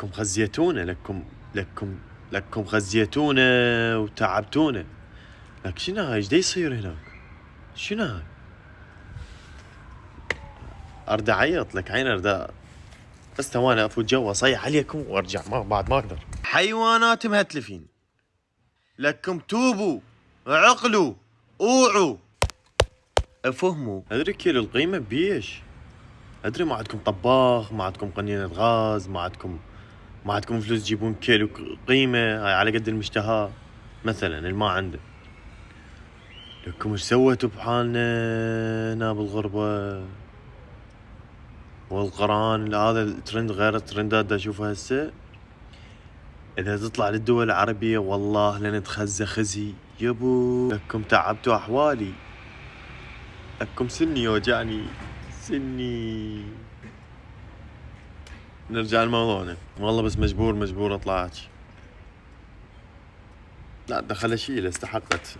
لكم خزيتونا، لكم خزيتونا وتعبتونا. لكن شنو هاي؟ ايش دا يصير هناك؟ شنو هاي؟ ارد اعيط لك عين، ارد بس ثواني افوت جوا اصيح عليكم وارجع، بعد ما اقدر. حيوانات مهتلفين، لكم توبوا، عقلوا، اوعوا، افهموا. ادري كيلو القيمة بيش، ادري ما عندكم طباخ، ما عندكم قنينة غاز، ما عندكم فلوس تجيبون كيلو قيمة، هاي على قد المشتهى مثلا اللي ما عنده. لكم ايش سويتوا بحالنا هنا بالغربة؟ والقرآن هذا الترند غير الترندات دا اشوفها هسه، اذا تطلع للدول العربية والله لنتخزى خزي يبو. لكم تعبتوا احوالي، لكم سني يوجعني سني. نرجع لموضوعنا. والله بس مجبور اطلع. لا دخل اشيله، استحقت.